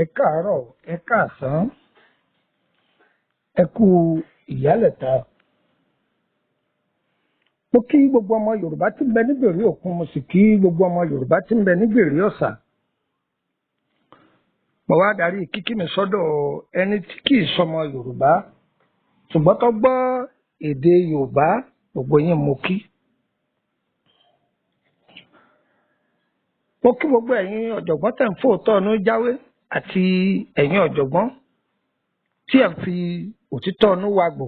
Ẹ káàárọ̀, ẹ káàsán, ẹ kú ìyálẹ̀ta. Mo kí gbogbo ọmọ Yorùbá tí ń bẹ nígbèrè òkun, mo sì kí gbogbo ọmọ Yorùbá tí ń bẹ nígbèrè ọ̀sà. Mo wá darí kíkí mi sọ́dọ̀ ẹni tí kì í sọmọ Yorùbá ṣùgbọ́n tó gbọ́ èdè Yorùbá, gbogbo yín mo kí. Mo kí gbogbo ẹ̀yin ọ̀jọ̀gbọ́n tẹ̀ ń fòótọ́ ọ̀nù jáwé àti ẹ̀yin ọ̀jọ̀gbọ́n tí ẹ̀ ń fi òtítọ́ ọ̀nù wàgbò.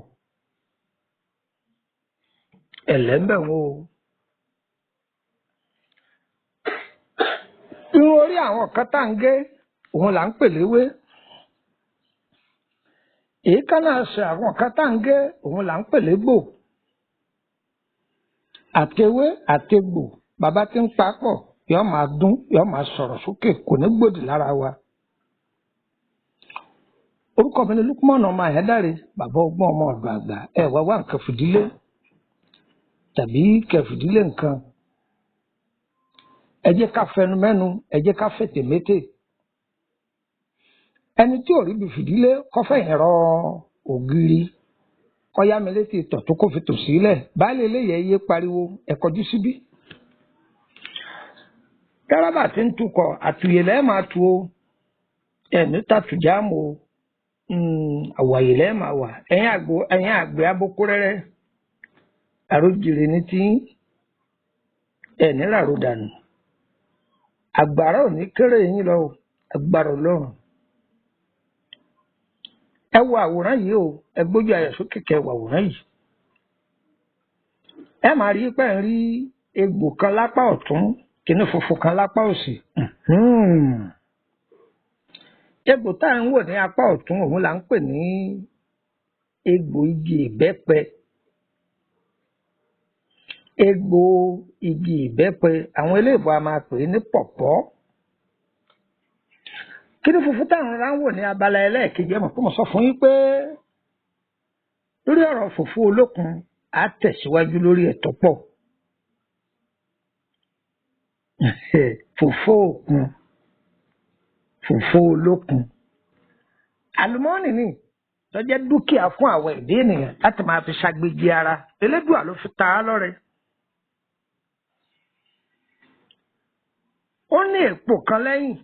Ẹ̀lẹ́mbẹ̀ wo irun orí àwọn kan tá à ń gé òun là ń pè léwé. Èékánná ẹsẹ̀ àwọn kan tá à ń gé òun là ń pè légbò. Àtewé àtegbò bàbá tí ń papọ̀ yóò máa dún yóò máa sọ̀rọ̀ sókè kò ní gbòdì lára wa. Orúkọ mi ni Lukman ọmọ Àyádáre, bàbá ọgbọ́n ọmọ ọ̀dọ̀ àgbà. Ẹ wá wá nǹkan fìdílé tàbí kẹfìdílé nǹkan. Ẹ jẹ́ ká fẹnu mẹ́nu, ẹ jẹ́ ká fètè mété. Ẹni tí ò rí bí fìdílé kọ́ fẹ̀yìn rọ ògiri kọ́ yá mi létí ìtọ̀ tó kó fi tò sílẹ̀. Baálé eléyẹ̀ yé pariwo ẹ kọjú síbí. Gárábà tí ń tukọ̀ àtúnyè lẹ́ẹ̀ máa tu o. Ẹ̀mí tàtújáàmù o. Àwàyè lẹ́ẹ̀ máa wà. Ẹ̀yin àgbẹ̀ abókó rẹ́rẹ́. Àròjìrè ní tí ẹ̀ní ràrò dànù. Àgbàrá ò ní kéré yín lọ o. Agbára Ọlọ́run. Ẹ wo àwòrán yìí o. Ẹ gbójú ayọ̀ sókè kẹ́ wo àwòrán yìí. Ẹ máa rí pé ń rí egbò kan lápá ọ̀tún, kìíní funfun kan lápá òsì. Egbò tá à ń wò ní apá ọ̀tún òun là ń pè ní egbò igi ìbẹ́pẹ. Egbò igi ìbẹ́pẹ àwọn eléèbó a máa pè é ní pọ̀pọ́. Kíní funfun táwọn ará ń wò ní abala ẹlẹ́ẹ̀kejì ẹ mọ̀ pé mo sọ fún yín pé lórí ọ̀rọ̀ fùfú olókun á tẹ̀síwájú lórí ẹ̀tọ́ pọ̀. Fùfú òkun, fùfú olókun. Àlùmọ́ọ́nì ni tó jẹ́ dúkìá fún àwọn ẹ̀dá ènìyàn láti máa fi ṣàgbéjì ara. Elédùà ló fi ta á lọ́rẹ. Ó ní èpò kan lẹ́yìn.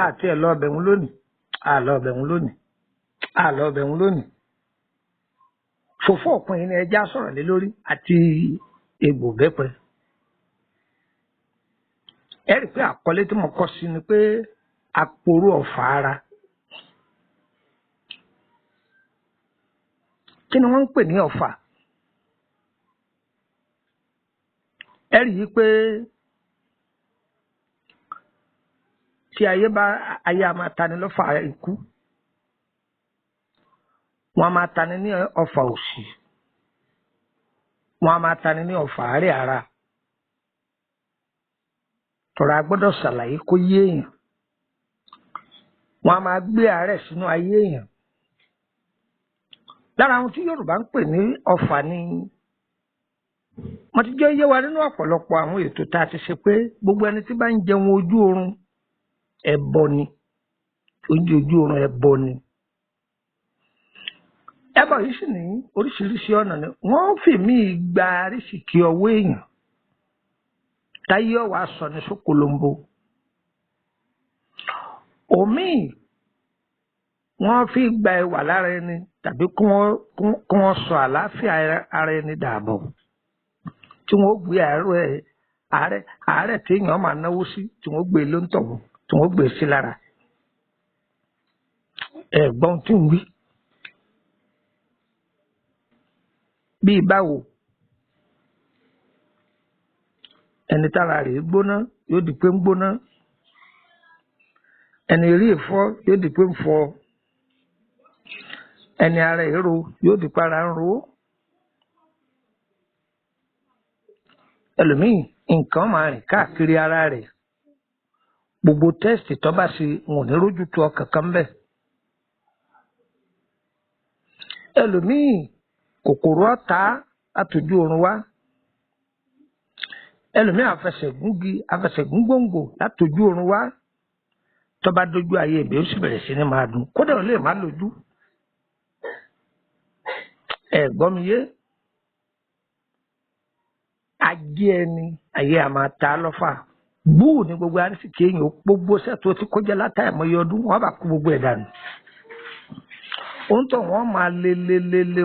Àti ẹ̀ lọ ọbẹ̀hún lónìí. Fùfú òkun yìí ni ẹja sọ̀rọ̀ lé lórí àti egbò bẹ́pẹ. Ẹ rí i pé àkọlé tí mo kọ sí ni pé Aporo ọ̀fà ara. Kí ni wọ́n ń pè ní ọ̀fà? Ẹ rí i pé tí ayé a máa tani lọ́fà ikú, wọ́n a máa tani ní ọ̀fà òṣì, wọ́n a máa tani ní ọ̀fà àárẹ̀ ara. Tọ́ra gbọ́dọ̀ ṣàlàyé kó yé èèyàn. Wọ́n a máa gbé àárẹ̀ sínú ayé èèyàn. Lára àwọn tí Yorùbá ń pè ní ọ̀fà ni wọ́n ti jẹ́ yé wa nínú ọ̀pọ̀lọpọ̀ àwọn ètò tá a ti ṣe pé gbogbo ẹni tí bá ń jẹun ojú oorun ẹbọ ni. Oúnjẹ ojú oorun ẹbọ ni. Ẹbọ yìí sì ní oríṣiríṣi ọ̀nà ni wọ́n fi mí gba àrísìkí ọwọ́ èèyàn táyé ọ̀wá sọ ní sókolombo. Òmíì wọ́n fi gba ẹwà lára ẹni tàbí kí wọ́n sọ àlàáfíà ara ẹni dàbọ̀ tí wọ́n gbé àárẹ̀ tí èèyàn máa náwó sí tí wọ́n gbé lóńtọ̀wọ́ tí wọ́n gbé sí lára. Ẹ̀gbọ́n tí ń wí. Bíi báwo? Ẹni tára rẹ̀ gbóná yóò di pé ń gbóná. Ẹni rí ìfọ́ yóò di pé ń fọ́. Ẹni ara èrò yóò di pé ara ń ro. Ẹlòmíì nǹkan máa rìn káàkiri ara rẹ̀. gbogbo tẹ́sítì tó bá ṣe wọn ò ní rójú tu ọkàn kan bẹ́ẹ̀. ẹlòmíì kòkòrò ọ̀tá àtòjú oorun wá ẹlòmíì àfẹsẹ̀gún gbòǹgbò látòjú oorun wá tó bá dójú ayé ìbí ó sì bẹ̀rẹ̀ sí ní máa dùn kódà ó lè má lójú. ẹ gbọ́ mi yé ajé ẹni ayé a máa ta lọ́fà búù ní gbogbo àrísìkí èèyàn gbogbo sẹ́tò tí kọjá látàrí mọ́ iye ọdún wọ́n bá kó gbogbo ẹ̀ dànù. òun tó wọ́n máa lé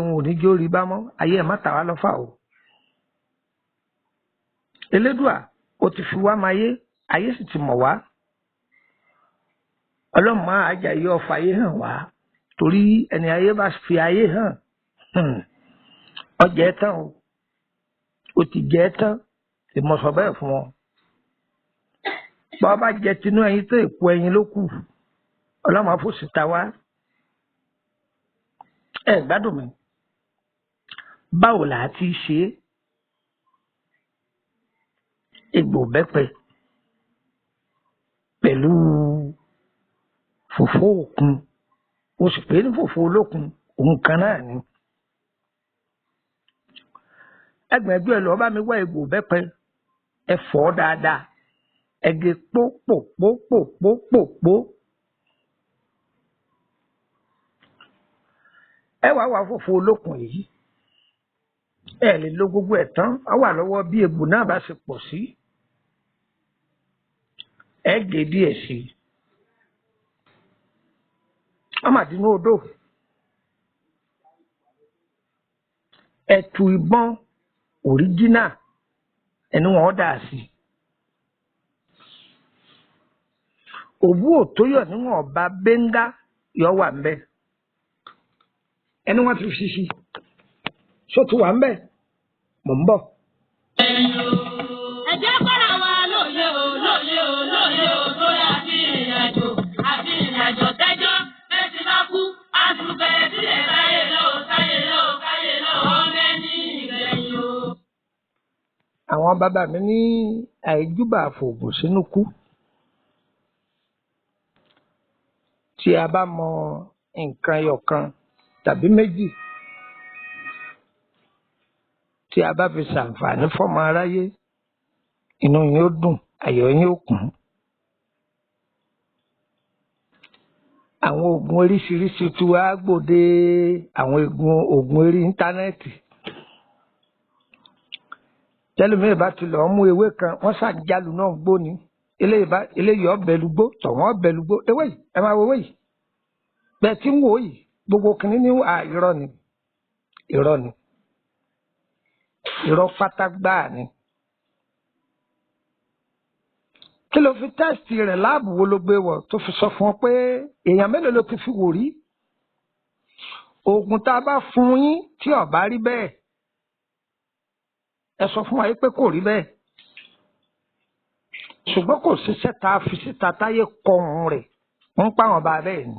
wọn ò ní jó rí bá mọ́ ayé ẹ̀ má ta wá lọ́fà o. elédùà ó ti fi wá máa yé ayé sì ti mọ̀ wá. ọlọ́run máa ajá yọ ọ̀fà ayé hàn wá torí ẹni ayé bá fi ayé hàn ọjà ẹ̀ tán o ó ti jẹ́ ẹ̀ tán ìmọ̀sọ̀ bẹ́ẹ̀ fún wọn. bá bá jẹ tinú ẹyin tó èpo ẹyin ló kù ọlọ́run àfòsì ta wá. ẹ gbádùn mi báwo là á ti ṣe é egbò bẹ́pẹ pẹ̀lú fòfó òkun o sì pé ní fòfó olókun òun kan náà ni. ẹgbẹ̀ẹ́gbẹ́ ẹ lọ́ọ́ bá mi wá egbò bẹ́pẹ ẹ fọ̀ dáadáa ẹgẹ pópòpópòpópò ẹ wá wá fòfó olókun yìí ẹ lè lo gbogbo ẹ̀ tán á wà lọ́wọ́ bí egbò náà bá ṣe pọ̀ sí ẹ gé díẹ̀ sí i ọmọdínú odò ẹ̀tù ìbọn òríjínà ẹni wọn dà sí òwú òtóyọ̀ níwọ̀n ọba bẹ́ńgá yọ wà ń bẹ ẹni wọn ti fi ṣí sótú wà ń bẹ mò ń bọ̀. ẹ̀jẹ̀ kọ́ra wa lóye o lóye o lóye o lóye àti ìrìnàjò tẹ́jọ́ ẹ ti máa kú àtúbẹ̀ sílẹ̀ láyé lọ́wọ́ káyé lọ́wọ́ ọmọ ẹni ìgbẹ̀yìn o. àwọn bàbá mi ní àìjúbà fòògùn sínú kú. tí a bá mọ nǹkan ẹyọkan tàbí méjì tí a bá fi ṣàǹfààní fọ́mọ aráyé inú yín ó dùn ayọ̀ yín ó kún. àwọn oògùn oríṣiríṣi tí wàá gbòde àwọn oògùn orí íńtánẹ́ẹ̀tì tẹlifíì bá ti lọ́ọ́ mú ewé kan wọ́n ṣàjálù náà gbóni eléyìí ọbẹ̀ lùgbó tọ̀wọ́n ọbẹ̀ lùgbó ewé yìí ẹ máa wo ewé yìí bẹ́ẹ̀ tí ń wò yìí gbogbo kìnínní ní irọ́ ni irọ́ pátá gbáà ni. kí ló fi tẹ́sítì rẹ̀ láàbù wo ló gbé wọ̀ tó fi sọ fún ọ pé èèyàn mélòó ló ti fi wò rí oògùn tá a bá fún yín tí ó bá rí bẹ́ẹ̀ ẹ sọ fún wa yìí pé kò rí bẹ́ẹ̀ ṣùgbọ́n kò ṣiṣẹ́ tá a fi síta táyé kọ̀ọ̀hún rẹ̀ ń pàwọn bá bẹ́ẹ̀ ni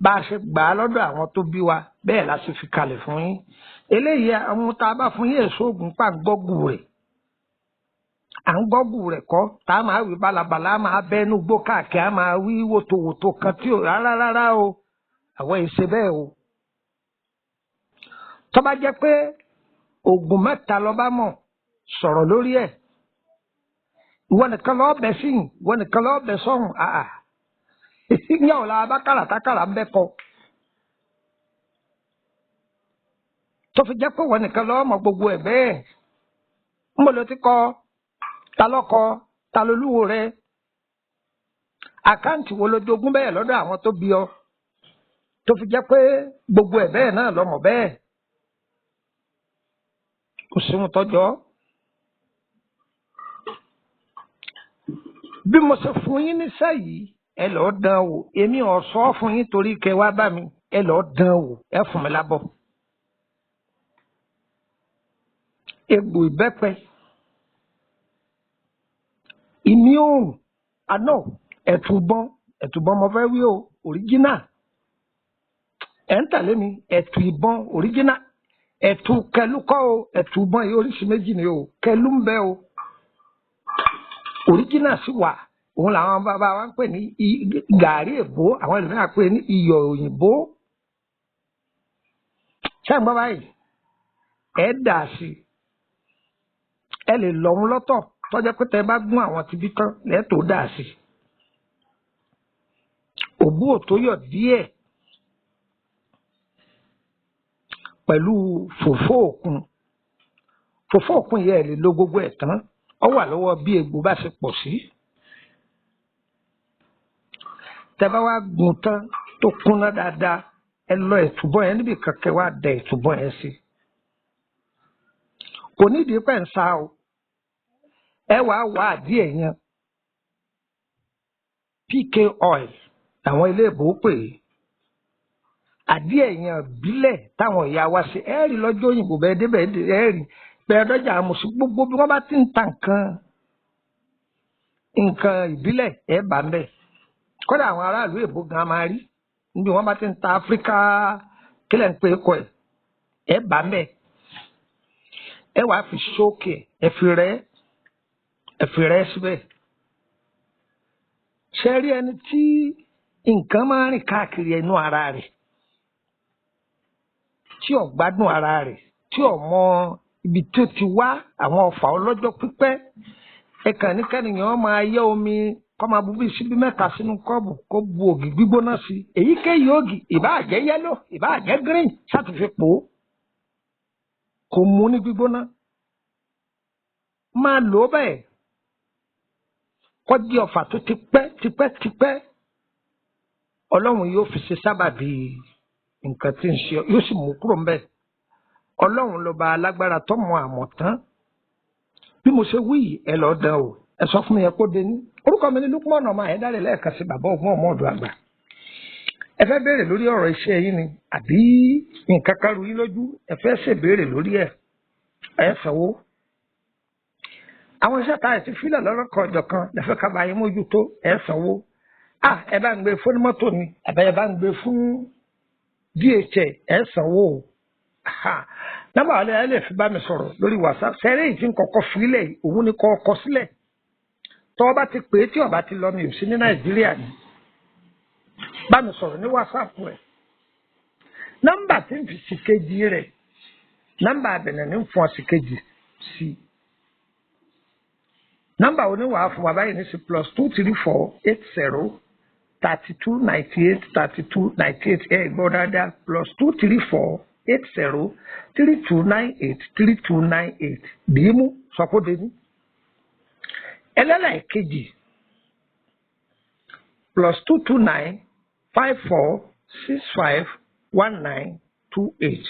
bá a ṣe gbà á lọ́dọ̀ àwọn tó bí wa bẹ́ẹ̀ la ṣe fi kalẹ̀ fún yín eléyìí àwọn tá a bá fún yín èso oògùn pàǹgọ́gù rẹ̀ à ń gọ́gù rẹ̀ kọ́ tá a máa wí balabala a máa bẹ́ẹ̀ nú gbó káàkiri a máa wí wòtòwòtò kan tí ò rárá o àwọn èsè bẹ́ẹ̀ o tó bá jẹ́ pé oògùn mẹ́ta ló bá mọ̀ sọ̀rọ̀ lórí ẹ̀ ìwọ nìkan lọ́ọ́ bẹ̀ sí ìwọ nìkan lọ́ọ́ bẹ̀ sọ́hùn àà ní ọ̀la abákàrà tákàrà ń bẹ́ kọ tó fi jẹ́ pé ìwọ nìkan lọ́ọ́ mọ̀ gbogbo ẹ̀ bẹ́ẹ̀ ń bọ̀ ló ti kọ́ ta lọ́kọ ta lolúwo rẹ àkáǹtì wo ló jogún bẹ́ẹ̀ lọ́dọ̀ àwọn tó bí ọ tó fi jẹ́ pé gbogbo ẹ̀ bẹ́ẹ̀ náà lọ́mọ bẹ́ẹ̀ kò sí ohun tọ́jọ́ bí mo ṣe fún yín níṣẹ́ yìí ẹ lọ́ọ́ dán wò èmi ò sọ fún yín torí kẹ́ wá bá mi ẹ lọ́ọ́ dán wò ẹ fún mi lábọ̀ egbò ìbẹ́pẹ ìmí òòrùn àná ẹ̀tùbọ́n mo fẹ́ wí o òríjínà ẹ̀ ń tẹ̀lé mi ẹ̀tù ìbọn òríjínà ẹ̀tù kẹlú kọ́ o ẹ̀tù ìbọn yìí oríṣi méjì ni o kẹlú ń bẹ o original sì wà òun làwọn bàbá wa ń pè ní gàrí èbó àwọn ẹlòmíràn pè ní iyọ̀ òyìnbó ṣé ń gbọ́ báyìí ẹ dà sí ẹ lè lọ́hún lọ́tọ̀ tọ́jọ́ pé tẹ bá gún àwọn tibí tán lẹ́tọ̀ọ́ dà sí òbú òtóyọ̀ díẹ̀ pẹ̀lú fòfó òkun yẹ ẹ lè lo gbogbo ẹ̀ tán ọ wà lọ́wọ́ bí egbò bá ṣe pọ̀ sí tẹ bá wá gùn tán tó kúnná dáadáa ẹ lọ ìtúbọ̀ yẹn níbi kankan wá dẹ ìtúbọ̀ yẹn sí kò nídìí pẹ̀ ń sá o ẹ wàá wá àdíẹ̀ yẹn PK oil àwọn ilé ìbò pè é àdíẹ̀ yẹn bílẹ̀ táwọn ìyá wa ṣe ẹ rí lọ́jọ́ òyìnbó bẹ́ẹ̀ débẹ̀ ẹ rí bẹ́ẹ̀ dọ́jà àmọ̀sí gbogbo bí wọ́n bá ti ń ta nǹkan ìbílẹ̀ ẹ bá ń bẹ̀ kódà àwọn aráàlú èbó gan máa rí níbi wọ́n bá ti ń ta áfíríkà kílẹ̀ ń pè é kọ ẹ bá ń bẹ̀ ẹ wàá fi ṣókè ẹ fi rẹ́ síbẹ̀ ṣe rí ẹni tí nǹkan máa ń rìn káàkiri ẹnu ara rẹ̀ tí ò gbádùn ara rẹ̀ tí ò mọ ibi tó ti wá àwọn ọ̀fà ọlọ́jọ́ pípẹ́ ẹ kàn ní kẹ́nìyàn máa yẹ omi kọ́ máa bu bíi síbí mẹ́ta sínú kọ́ọ̀bù kó bu ògì gbígbóná sí i èyíkéyìí ògì ìbáà jẹ́ yẹ́lò ìbáà jẹ́ green ṣàtúnfipò kò mú ní gbígbóná máa lò ó bẹ́ẹ̀ kọjí ọ̀fà tó tipẹ́ ọlọ́run yóò fi ṣe sábàbí nǹkan tí ń ṣe yóò sì mú kúrò ńbẹ̀ ọlọ́run lọ́ba alágbára tó mọ àmọ̀ tán bí mo ṣe wí ẹ lọ́ọ́ dán o ẹ sọ fún mi yẹ kó dé ní orúkọ mi ní Lukman ọmọ Ayédáre lẹ́ẹ̀kan sí bàbá ògùn ọmọ ọ̀dọ̀ àgbà ẹ fẹ́ béèrè lórí ọ̀rọ̀ iṣẹ́ yín ni àbí nǹkan kan rú yín lójú ẹ fẹ́ ṣèbéèrè lórí ẹ sanwó àwọn iṣẹ́ tá a ti fílẹ̀ lọ́rọ̀ kan ọjọ́ kan lẹ́fẹ́ ká bá yín mójútó ẹ sanwó ẹ bá ń gbé fún mọ́tò ni àbẹ́ ẹ bá ń gbé fún DHL ẹ sanwó nọ́mbà wọlé ẹ lè fi bá mi sọ̀rọ̀ lórí WhatsApp sẹ́rẹ́ yìí tí ń kọ́kọ́ fílẹ̀ òun ni kọ́ sílẹ̀ tọ́ ọ bá ti pè é tí ọba ti lọ mi ò sí ní Nàìjíríà ni bá mi sọ̀rọ̀ ní WhatsApp rẹ̀ nọ́mbà tí ń fi sí kejì rẹ̀ nọ́mbà abẹ̀nẹ̀ ní fún ọ sí kejì sí nọ́mbà oníwàá fún wa báyìí ní sí +23480 3298 3298 gbọ́ dáadáa +23480 3298 3298 bímú sọkóde ní ẹlẹ́lẹ́kejì +229 5465 1928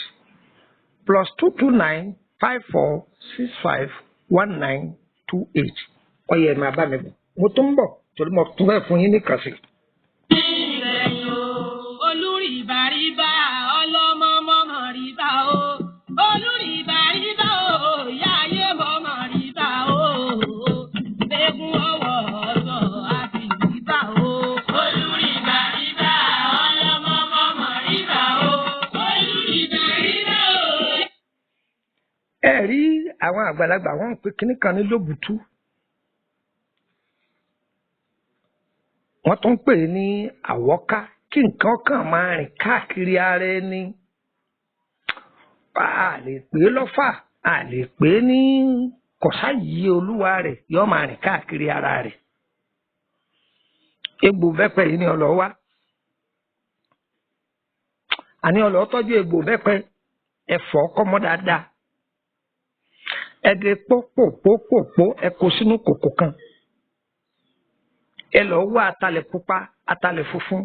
+229 5465 1928 ọyẹ ẹ̀ máa bá mi bọ̀ mo tún ń bọ̀ torí mo tún fẹ́ fún yín ní kàṣí. olùrìbàrìbà ọlọ́mọmọ́mọ́ rìbá o olùrìbàrìbà o ìyá ayé mọ́mọ́ rìbá o eégún ọwọ́ ọ̀sọ̀ àti rìbá o olùrìbàrìbà ọlọ́mọmọ́mọ́ rìbá o olùrìbàrìbà o. ẹ rí àwọn àgbàlagbà wọn ń pe kinní kan ní lóbùtú wọ́n tún pè é ní àwọ́ká kí nǹkan kan máa rìn káàkiri ara ẹni a lè pè é lọ́fà a lè pè é ní kọ̀sáyìí olúwa rẹ̀ yóò máa rìn káàkiri ara rẹ̀ egbò bẹ́pẹ yìí ni ọlọ́ wá àní ọlọ́ tọ́jú egbò bẹ́pẹ ẹ̀fọ́ kọ́mọ́ dáadáa ẹ̀gẹ́ pópópópó ẹ kó sínú kòkò kan ẹ lọ wá atalẹ̀ pupa atalẹ̀ funfun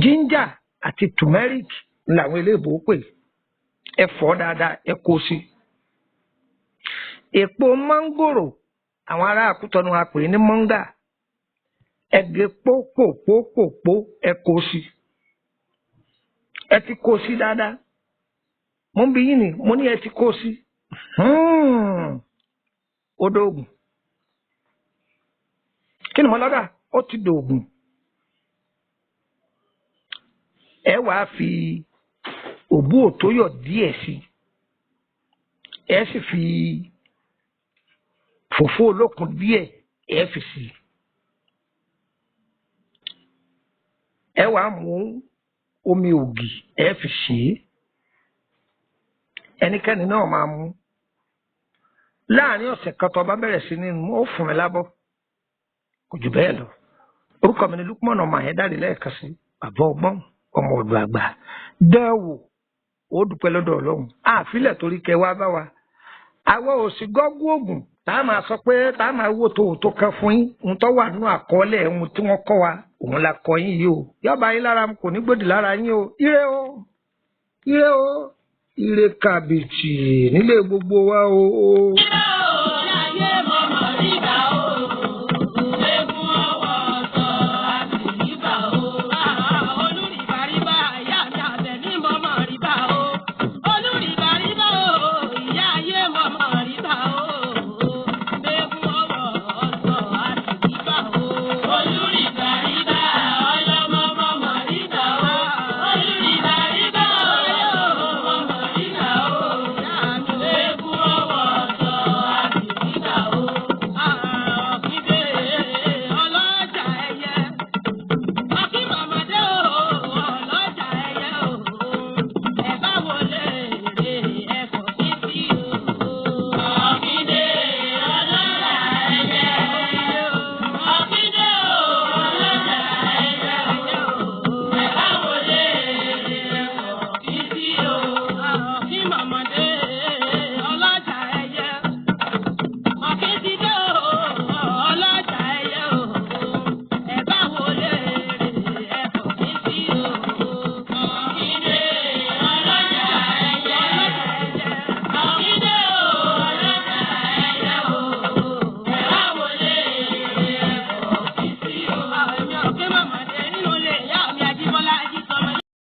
ginger àti turmeric làwọn eléèbó pè ẹ fọ̀ dáadáa ẹ kó sí èpo mángòrò àwọn ará Àkútọ̀nù a pè ní mọ́ngà ẹ gé pópópópó ẹ kó sí ẹ ti kó sí dáadáa mo ń bi yín ni mo ní ẹ ti kó sí ó dóògùn kí ni mo lọ́dà ó ti dòògùn ẹ wàá fi òbú òtóyọ̀ díẹ̀ sí ẹ sì fi fùfú olókun díẹ̀ ẹ fi sí ẹ wàá mú omi ògì ẹ fi ṣe ẹnikẹ́ni náà máa mú láàrin ọ̀sẹ̀ kan tó bá bẹ̀rẹ̀ sí ní mú ó fún mi lábọ́ kò jù bẹ́ẹ̀ lọ orúkọ mi ni Lukman ọmọ Ayédáre lẹ́ẹ̀kan sí bàbá ọgbọ́n ọmọ ọ̀dọ̀ àgbà dẹ́wò ó dúpẹ́ lọ́dọ̀ Ọlọ́run àfilẹ̀ torí kẹ wá bá wa àwọn òsì gọ́gùn ògùn tá a máa sọ pé tá a máa wò tó kan fún yín ohun tó wà nínú àkọọ́lẹ̀ ohun tí wọ́n kọ́ wa òun la kọ́ yín yìí o yọba yín lára kò ní gbòdì lára yín o ire o ire o ire kàbìtì nílé gbogbo wa o.